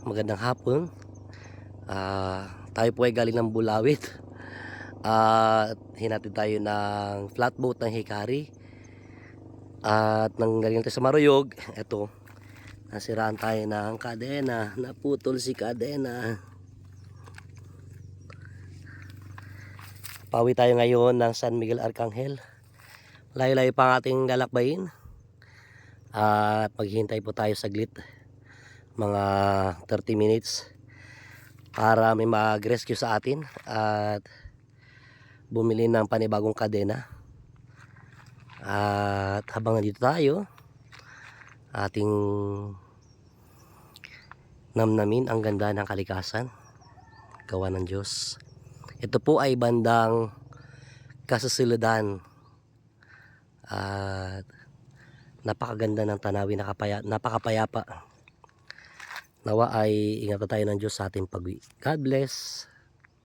magandang hapon. Tayo po ay galing ng Bulawit at hinatid tayo ng flatboat ng Hikari. At nang galing tayo sa Maruyog, eto, nasiraan tayo ng kadena, naputol si kadena. Pauwi tayo ngayon ng San Miguel Arcangel. Layo-layo pa ang ating lalakbayin at maghihintay po tayo saglit, mga 30 minutes, para may mag-rescue sa atin at bumili ng panibagong kadena. At habang nandito tayo, ating namnamin ang ganda ng kalikasan, gawa ng Diyos. Ito po ay bandang Kasasulidan at napakaganda ng tanawin, napakapayapa. Nawa ay ingatan tayo ng Diyos sa ating pag-uwi. God bless.